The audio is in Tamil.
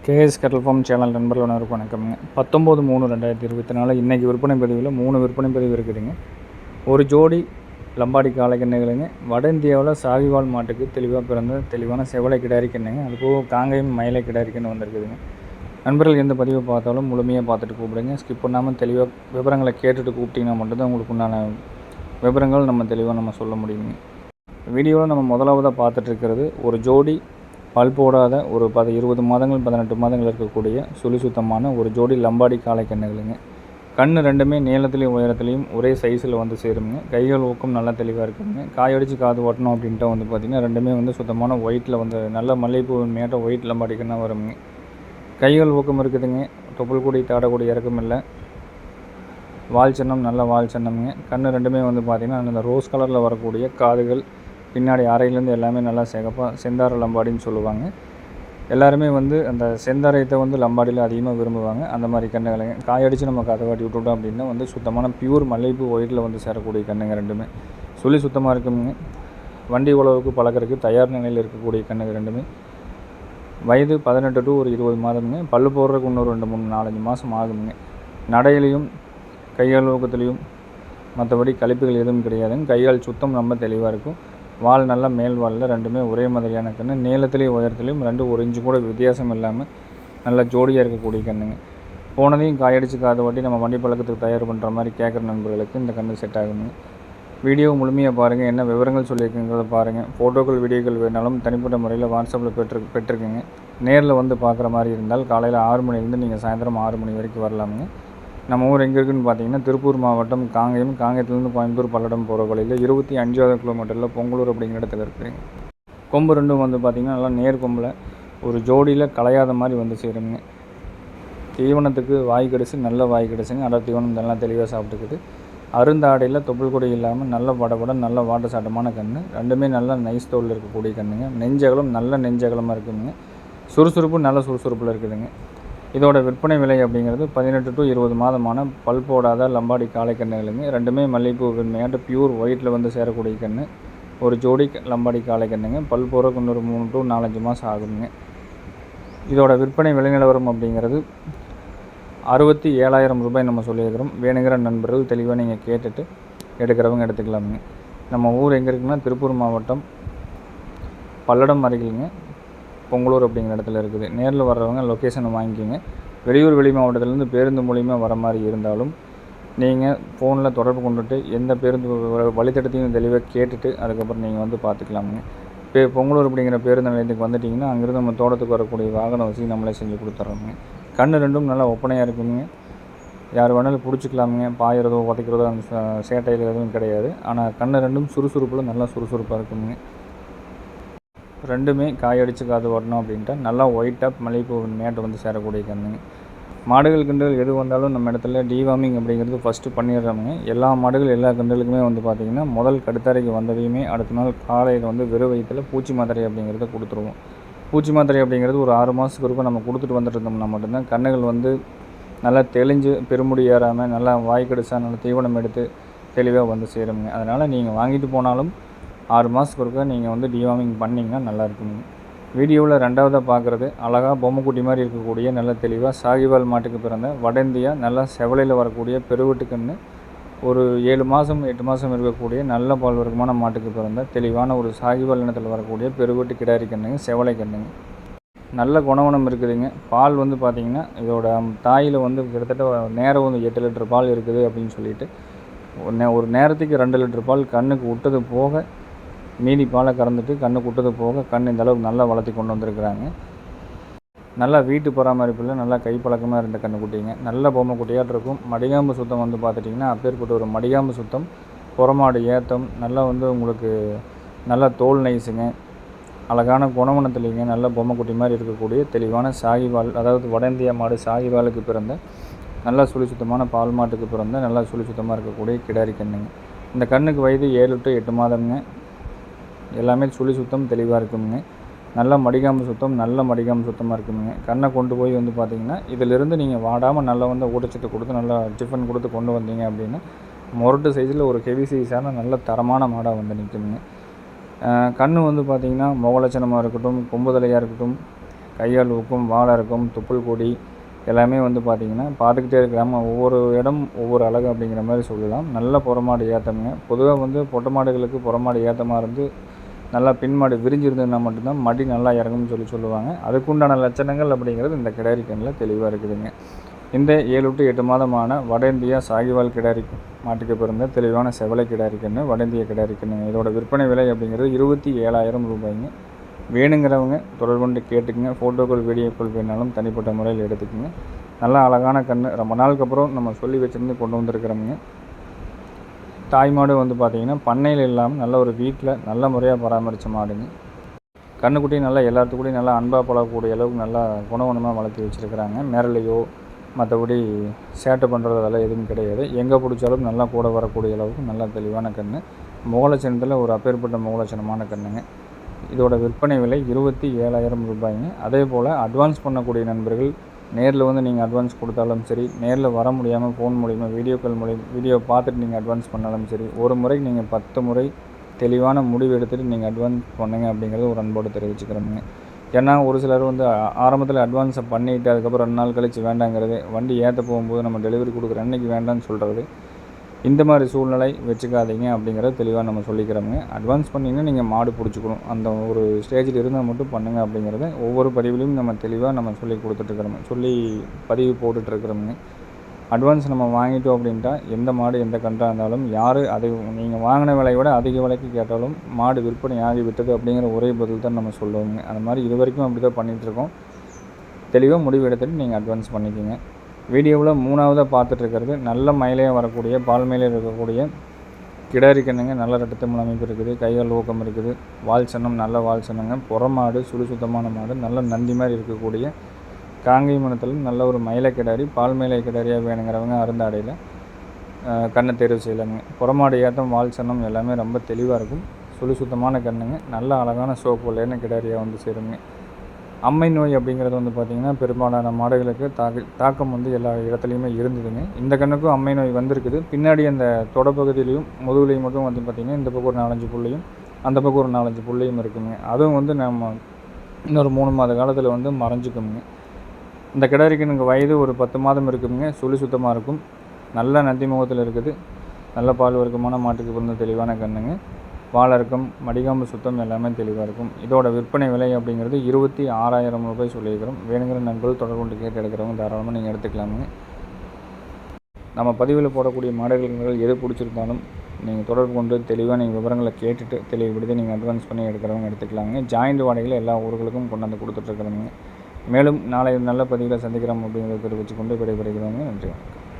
கேஎஸ் கெட்டல் ஃபார்ம் சேனல் நண்பர்கள் அனைவருக்கும் வணக்கம்ங்க. 19/3/2024 இன்றைக்கி விற்பனை பதிவில் 3 விற்பனை பதிவு இருக்குதுங்க. ஒரு ஜோடி லம்பாடி காளை கன்றுகளுங்க. வட இந்தியாவில் சாகிவால் மாட்டுக்கு தெளிவாக பிறந்த தெளிவான செவலை கிடாரி கன்றுங்க. அதுபோக காங்கேயம் மயிலை கிடாரி கன்று வந்திருக்குதுங்க. நண்பர்கள் எந்த பதிவை பார்த்தாலும் முழுமையாக பார்த்துட்டு கூப்பிடுங்க. ஸ்கிப் பண்ணாமல் தெளிவாக விவரங்களை கேட்டுட்டு கூப்பிட்டிங்கன்னா மட்டும்தான் உங்களுக்கு உண்டான விவரங்கள் நம்ம தெளிவாக சொல்ல முடியுங்க. வீடியோவில் நம்ம முதலாவதாக பார்த்துட்ருக்கிறது ஒரு ஜோடி பல் போடாத ஒரு 20 மாதங்கள் 18 மாதங்கள் இருக்கக்கூடிய சுழி சுத்தமான ஒரு ஜோடி லம்பாடி காளை கன்றுகளுங்க. கண் ரெண்டுமே நீளத்துலேயும் உயரத்துலேயும் ஒரே சைஸில் வந்து சேருங்க. கைகள் ஊக்கம் நல்லா தெளிவாக இருக்குதுங்க. காயடிச்சு காது ஓட்டணும் அப்படின்ட்டு வந்து பார்த்திங்கன்னா ரெண்டுமே வந்து சுத்தமான ஒயிட்டில் வந்து நல்ல மல்லிகைப்பூ மேட்ட ஒயிட் லம்பாடி கண்ணாக வருங்க. கைகள் ஊக்கம் இருக்குதுங்க. தொப்புள் கூடி தாடக்கூடி இறக்கம் இல்லை. வால் சின்னம் நல்ல வால் சின்னம்ங்க. கண் ரெண்டுமே வந்து பார்த்திங்கன்னா அந்த ரோஸ் கலரில் வரக்கூடிய காதுகள் பின்னாடி அறையிலேருந்து எல்லாமே நல்லா சிகப்பாக செந்தார லம்பாடின்னு சொல்லுவாங்க. எல்லாருமே வந்து அந்த செந்தாரத்தை வந்து லம்பாடியில் அதிகமாக விரும்புவாங்க. அந்த மாதிரி கன்றுகளுங்க. காயடிச்சு நம்ம கதை காட்டி விட்டுட்டோம் அப்படின்னா வந்து சுத்தமான பியூர் மல்லிகைப்பூ ஒயிட்டில் வந்து சேரக்கூடிய கன்றுங்க ரெண்டுமே. சுழி சுத்தமாக இருக்குங்க. வண்டி உழவுக்கு பழக்கிறதுக்கு தயார் நிலையில் இருக்கக்கூடிய கன்றுங்க ரெண்டுமே. வயது 18 to 20 மாதம்ங்க. பல்லு போடுறதுக்கு இன்னொரு 2, 3, 4, 5 மாதம் ஆகுங்க. நடையிலையும் கையால் ஊக்கத்துலேயும் மற்றபடி கழிப்புகள் எதுவும் கிடையாதுங்க. கையால் சுத்தம் ரொம்ப தெளிவாக இருக்கும். வால் நல்லா மேல் வாலில் ரெண்டுமே ஒரே மாதிரியான கன்று. நீளத்துலேயும் உயரத்துலேயும் 2 1 இன்ச்சு கூட வித்தியாசம் இல்லாமல் நல்லா ஜோடியாக இருக்கக்கூடிய கன்றுங்க. போனதையும் காயடிச்சு காது ஓட்டி நம்ம வண்டி பழக்கத்துக்கு தயார் பண்ணுற மாதிரி கேட்குற நண்பர்களுக்கு இந்த கன்று செட் ஆகுங்க. வீடியோ முழுமையாக பாருங்கள். என்ன விவரங்கள் சொல்லியிருக்குங்கிறத பாருங்கள். ஃபோட்டோக்கள் வீடியோக்கள் வேணாலும் தனிப்பட்ட முறையில் வாட்ஸ்அப்பில் பெற்றுருக்குங்க. நேரில் வந்து பார்க்குற மாதிரி இருந்தால் காலையில் 6 மணிலேருந்து நீங்கள் சாயந்தரம் 6 மணி வரைக்கும் வரலாமுங்க. நம்ம ஊர் எங்கே இருக்குதுன்னு பார்த்தீங்கன்னா திருப்பூர் மாவட்டம் காங்கேயம். காங்கேயத்துலேருந்து கோயம்புத்தூர் பல்லடம் போகிற வழியில் 25வது கிலோமீட்டரில் பொங்கலூர் அப்படிங்கிற இடத்துல இருக்குதுங்க. கொம்பு ரெண்டும் வந்து பார்த்திங்கன்னா நல்லா நேர் கொம்பில் ஒரு ஜோடியில் களையாத மாதிரி வந்து சேருங்க. தீவனத்துக்கு வாய் கடிச்சு நல்ல வாய் கடிச்சுங்க. அடர் தீவனம் நல்லா தெளிவாக சாப்பிட்டுக்குது. அருந்தாடையில் தொப்புள் கொடி இல்லாமல் நல்ல வடபட நல்ல வாட்ட சாட்டமான கன்று. ரெண்டுமே நல்லா நைஸ் தோலில் இருக்கக்கூடிய கன்றுங்க. நெஞ்சகலம் நல்ல நெஞ்சகலமாக இருக்குதுங்க. சுறுசுறுப்பு நல்ல சுறுசுறுப்பில் இருக்குதுங்க. இதோட விற்பனை விலை அப்படிங்கிறது 18 to 20 மாதமான பல் போடாத லம்பாடி காளை கன்றுகளுங்க. ரெண்டுமே மல்லிகைப்பூ வெண்மையாட்டு பியூர் ஒயிட்டில் வந்து சேரக்கூடிய கன்று. ஒரு ஜோடி லம்பாடி காளை கன்றுங்க. பல் போடுறதுக்கு இன்னொரு 3 to 4, 5 மாதம் ஆகுங்க. இதோட விற்பனை விலை நிலவரம் அப்படிங்கிறது 67,000 ரூபாய் நம்ம சொல்லியிருக்கிறோம். வேணுங்கிற நண்பர்கள் தெளிவாக நீங்கள் கேட்டுட்டு எடுக்கிறவங்க எடுத்துக்கலாமுங்க. நம்ம ஊர் எங்கே இருக்குன்னா திருப்பூர் மாவட்டம் பல்லடம் அருகிலுங்க பொங்கலூர் அப்படிங்கிற இடத்துல இருக்குது. நேரில் வர்றவங்க லொக்கேஷனை வாங்கிக்கிங்க. வெளியூர் வெளி மாவட்டத்திலேருந்து பேருந்து மூலிமா வர மாதிரி இருந்தாலும் நீங்கள் ஃபோனில் தொடர்பு கொண்டுட்டு எந்த பேருந்து வழித்தடத்தையும் தெளிவாக கேட்டுட்டு அதுக்கப்புறம் நீங்கள் வந்து பார்த்துக்கலாமுங்க. பொங்கலூர் அப்படிங்கிற பேருந்து நிலையத்துக்கு வந்துட்டிங்கன்னா அங்கேருந்து நம்ம தோட்டத்துக்கு வரக்கூடிய வாகன வசதி நம்மளே செஞ்சு கொடுத்துட்றோங்க. கன்று ரெண்டும் நல்லா ஒப்பனையாக இருக்குங்க. யார் வேணாலும் பிடிச்சிக்கலாமுங்க. பாயிறதோ உதைக்கிறதோ அந்த சேட்டையில் எதுவும் கிடையாது. ஆனால் கன்று ரெண்டும் சுறுசுறுப்பில் நல்லா சுறுசுறுப்பாக இருக்குங்க. ரெண்டுமே காயடிச்சு காது ஓட்டணும் அப்படின்ட்டு நல்லா ஒயிட்டாக மல்லிகைப்பூ மேட்டை வந்து சேரக்கூடிய கன்றுங்க. மாடுகள் கன்றுகள் எது வந்தாலும் நம்ம இடத்துல டிவார்மிங் அப்படிங்கிறது ஃபஸ்ட்டு பண்ணிடுறோமுங்க. எல்லா மாடுகள் எல்லா கன்றுகளுக்குமே வந்து பார்த்திங்கன்னா முதல் கடுத்தரைக்கு வந்ததையுமே அடுத்த நாள் காலையில் வந்து வெறும் வயிற்றில் பூச்சி மாத்திரை அப்படிங்கிறத கொடுத்துருவோம். பூச்சி மாத்திரை அப்படிங்கிறது ஒரு 6 மாதத்துக்கு இருக்கும் நம்ம கொடுத்துட்டு வந்துட்டு இருந்தோம்னா மட்டும்தான் கன்றுகள் வந்து நல்லா தெளிஞ்சு பெருமுடி ஏறாமல் நல்லா வாய் கடிச்சா நல்லா தீவனம் எடுத்து தெளிவாக வந்து சேருங்க. அதனால் நீங்கள் வாங்கிட்டு போனாலும் 6 மாதத்துக்கு ஒருக்கா நீங்கள் வந்து டிவார்மிங் பண்ணிங்கன்னா நல்லா இருக்குங்க. வீடியோவில் ரெண்டாவதாக பார்க்குறது அழகாக பொம்மைக்குட்டி மாதிரி இருக்கக்கூடிய நல்ல தெளிவாக சாகிவால் மாட்டுக்கு பிறந்த வட இந்தியா நல்லா செவலையில் வரக்கூடிய பெருவெட்டு கன்று. ஒரு 7 மாதம் 8 மாதம் இருக்கக்கூடிய நல்ல பால் வர்க்கமான மாட்டுக்கு பிறந்த தெளிவான ஒரு சாகிவால் இனத்தில் வரக்கூடிய பெருவெட்டு கிடாரி கன்றுங்க. செவலை கன்றுங்க. நல்ல குணவனம் இருக்குதுங்க. பால் வந்து பார்த்திங்கன்னா இதோட தாயில் வந்து கிட்டத்தட்ட நேரம் வந்து 8 லிட்டர் பால் இருக்குது அப்படின்னு சொல்லிட்டு ஒரு நேரத்துக்கு 2 லிட்டர் பால் கண்ணுக்கு விட்டது போக மீதி பாலை கறந்துட்டு கண்ணுக்கு விட்டது போக கண் இந்த அளவுக்கு நல்லா வளர்த்தி கொண்டு வந்திருக்கிறாங்க. நல்லா வீட்டு பராமரிப்பில் நல்லா கைப்பழக்கமாக இருந்த கண்ணுக்குட்டிங்க. நல்ல பொம்மை குட்டியாட்டு இருக்கும். மடிகாம்பு சுத்தம் வந்து பார்த்துட்டிங்கன்னா அப்பேற்பட்ட ஒரு மடிகாம்பு சுத்தம் புறமாடு ஏத்தம் நல்லா வந்து உங்களுக்கு நல்லா தோல் நைஸுங்க. அழகான குணவனத்துலேங்க நல்ல பொம்மை குட்டி மாதிரி இருக்கக்கூடிய தெளிவான சாகிவால் அதாவது வட இந்தியா மாடு சாகிவாலுக்கு பிறந்த நல்லா சுழி சுத்தமான பால் மாட்டுக்கு பிறந்த நல்லா சுழி சுத்தமாக இருக்கக்கூடிய கிடாரி கண்ணுங்க. இந்த கண்ணுக்கு வயது 7 to 8 மாதம்ங்க. எல்லாமே சுழி சுத்தம் தெளிவாக இருக்குங்க. நல்ல மடிகாம்பு சுத்தம் நல்ல மடிகாம்பு சுத்தமாக இருக்குங்க. கண்ணை கொண்டு போய் வந்து பார்த்திங்கன்னா இதிலிருந்து நீங்கள் வாடாமல் நல்லா வந்து ஊட்டச்சத்து கொடுத்து நல்லா டிஃபன் கொடுத்து கொண்டு வந்தீங்க அப்படின்னா மொரட்டு சைஸில் ஒரு ஹெவி சைஸான நல்ல தரமான மாடாக வந்து நிற்குங்க. கண் வந்து பார்த்திங்கன்னா முகலட்சணமாக இருக்கட்டும் கொம்பு தலையாக இருக்கட்டும் கையால் ஊக்கும், வாழை இருக்கும், தொப்புள் கொடி எல்லாமே வந்து பார்த்திங்கன்னா பார்த்துக்கிட்டே இருக்கிறாம ஒவ்வொரு இடம் ஒவ்வொரு அழகு அப்படிங்கிற மாதிரி சொல்லலாம். நல்ல புறமாடு ஏற்றமுங்க. பொதுவாக வந்து பொட்டை மாடுகளுக்கு புறமாடு ஏற்றமாக இருந்து நல்லா பின்மாடு விரிஞ்சிருந்ததுன்னா மட்டும்தான் மடி நல்லா இறங்கும்னு சொல்லுவாங்க. அதுக்குண்டான லட்சணங்கள் அப்படிங்கிறது இந்த கிடாரி கண்ணில் தெளிவாக இருக்குதுங்க. இந்த 7 to 8 மாதமான வட இந்தியா சாகிவால் கிடாரி மாட்டுக்கு பிறந்த தெளிவான செவலை கிடாரி கன்று, வட இந்திய கிடாரி கன்றுங்க. இதோட விற்பனை விலை அப்படிங்கிறது 27,000 ரூபாய்ங்க. வேணுங்கிறவங்க தொடர்பு கொண்டு கேட்டுக்குங்க. ஃபோட்டோக்கள் வீடியோக்கள் வேணாலும் தனிப்பட்ட முறையில் எடுத்துக்குங்க. நல்லா அழகான கன்று, ரொம்ப நாளுக்கு அப்புறம் நம்ம சொல்லி வச்சுருந்து கொண்டு வந்திருக்கிறோமுங்க. தாய் மாடு வந்து பார்த்திங்கன்னா பண்ணையில் இல்லாமல் நல்ல ஒரு வீட்டில் நல்ல முறையாக பராமரித்த மாடுங்க. கன்றுக்குட்டி நல்லா எல்லாத்துக்கூடையும் நல்லா அன்பாக பழகக்கூடிய அளவுக்கு நல்லா குணமாக வளர்த்தி வச்சுருக்கிறாங்க. மிரளையோ மற்றபடி சேட்டை பண்ணுறது அதெல்லாம் எதுவும் கிடையாது. எங்கே பிடிச்சாலும் நல்லா கூட வரக்கூடிய அளவுக்கு நல்லா தெளிவான கன்று. முகலட்சணத்தில் ஒரு அப்பேற்பட்ட முகலட்சணமான கன்றுங்க. இதோட விற்பனை விலை 27,000 ரூபாய்ங்க. அதே போல் அட்வான்ஸ் பண்ணக்கூடிய நண்பர்கள் நேரில் வந்து நீங்கள் அட்வான்ஸ் கொடுத்தாலும் சரி, நேரில் வர முடியாமல் ஃபோன் மூலிமா வீடியோ பார்த்துட்டு நீங்கள் அட்வான்ஸ் பண்ணாலும் சரி, ஒரு முறைக்கு நீங்கள் 10 முறை தெளிவான முடிவு எடுத்துகிட்டு நீங்கள் அட்வான்ஸ் பண்ணுங்க அப்படிங்கிறது ஒரு அன்போடு தெரிவிச்சுக்கிறோமுங்க. ஏன்னா ஒரு சிலர் வந்து ஆரம்பத்தில் அட்வான்ஸை பண்ணிவிட்டு அதுக்கப்புறம் 2 நாள் கழித்து வேண்டாங்கிறது, வண்டி ஏற்ற போகும்போது நம்ம டெலிவரி கொடுக்குற அன்றைக்கி வேண்டான்னு சொல்கிறது, இந்த மாதிரி சூழ்நிலை வச்சுக்காதீங்க அப்படிங்கிறத தெளிவாக நம்ம சொல்லிக்கிறோமுங்க. அட்வான்ஸ் பண்ணிங்கன்னா நீங்கள் மாடு பிடிச்சிக்கணும், அந்த ஒரு ஸ்டேஜில் இருந்தால் மட்டும் பண்ணுங்கள் அப்படிங்கிறத ஒவ்வொரு பதிவுலையும் நம்ம தெளிவாக நம்ம சொல்லி கொடுத்துட்ருக்குறோங்க, சொல்லி பதிவு போட்டுட்ருக்குறோமுங்க. அட்வான்ஸ் நம்ம வாங்கிட்டோம் அப்படின்ட்டா எந்த மாடு எந்த கன்றாக இருந்தாலும் யார் அதை நீங்கள் வாங்கின விலையை விட அதிக விலைக்கு கேட்டாலும் மாடு விற்பனை ஆகி விட்டது அப்படிங்கிற ஒரே பதில் தான் நம்ம சொல்லுவோங்க. அந்த மாதிரி இது வரைக்கும் அப்படி தான் பண்ணிகிட்ருக்கோம். தெளிவாக முடிவு எடுத்துகிட்டு நீங்கள் அட்வான்ஸ் பண்ணிக்கோங்க. வீடியோவில் 3ஆவதாக பார்த்துட்ருக்கிறது நல்ல மயிலையாக வரக்கூடிய பால் மயிலையில் இருக்கக்கூடிய கிடாரி கண்ணுங்க. நல்ல ரெட்டத்தமிழ் அமைப்பு இருக்குது, கைகால் ஊக்கம் இருக்குது, வால் சன்னம் நல்ல வால் சன்னங்க, புறமாடு சுத்தமான மாடு, நல்ல நந்தி மாதிரி இருக்கக்கூடிய காங்கை மனத்தில் நல்ல ஒரு மயிலை கிடாரி, பால் மயிலை கிடாரியாக வேணுங்கிறவங்க அருந்தாடையில் கண்ணை தேர்வு செய்யலாங்க. புறமாடு ஏற்றம் வால் சன்னம் எல்லாமே ரொம்ப தெளிவாக இருக்கும், சுத்தமான கண்ணுங்க. நல்ல அழகான சோப்புலேன்னு கிடாரியாக வந்து சேருங்க. அம்மை நோய் அப்படிங்கிறது வந்து பார்த்திங்கன்னா பெரும்பாலான மாடுகளுக்கு தாக்கம் வந்து எல்லா இடத்துலையுமே இருந்ததுங்க. இந்த கண்ணுக்கும் அம்மை நோய் வந்திருக்குது. பின்னாடி அந்த தொடப்பகுதியிலையும் முதுகுலையும் மட்டும் வந்து பார்த்திங்கன்னா இந்த பக்கம் ஒரு 4-5 புள்ளையும் அந்த பக்கம் ஒரு 4-5 புள்ளையும் இருக்குங்க. அதுவும் வந்து நம்ம இன்னொரு 3 மாத காலத்தில் வந்து மறைஞ்சிக்குங்க. இந்த கிடாரிக்கு எனக்கு வயது ஒரு 10 மாதம் இருக்குங்க. சுத்தமாக இருக்கும், நல்ல நந்தி முகத்தில் இருக்குது, நல்ல பால் வர்க்கமான மாட்டுக்கு பிறந்த தெளிவான கண்ணுங்க. வாழர்க்கம், மடிகாம்பு சுத்தம் எல்லாமே தெளிவாக இருக்கும். இதோட விற்பனை விலை அப்படிங்கிறது 26,000 ரூபாய் சொல்லியிருக்கிறோம். வேணுங்கிற நண்பர்கள் தொடர்பு கொண்டு கேட்டு எடுக்கிறவங்க தாராளமாக நீங்கள் எடுத்துக்கலாமுங்க. நம்ம பதிவில் போடக்கூடிய மாடுகள் எது பிடிச்சிருந்தாலும் நீங்கள் தொடர்பு கொண்டு தெளிவாக நீங்கள் விவரங்களை கேட்டுட்டு தெளிவுபடுத்தி நீங்கள் அட்வான்ஸ் பண்ணி எடுக்கிறவங்க எடுத்துக்கலாங்க. ஜாயிண்ட் வாடகையில் எல்லா ஊர்களுக்கும் கொண்டாந்து கொடுத்துட்ருக்குறோங்க. மேலும் நாளை நல்ல பதிவில் சந்திக்கிறோம் அப்படிங்கிறத தெரிவித்துக்கொண்டு விடைபெறுகிறோங்க. நன்றி, வணக்கம்.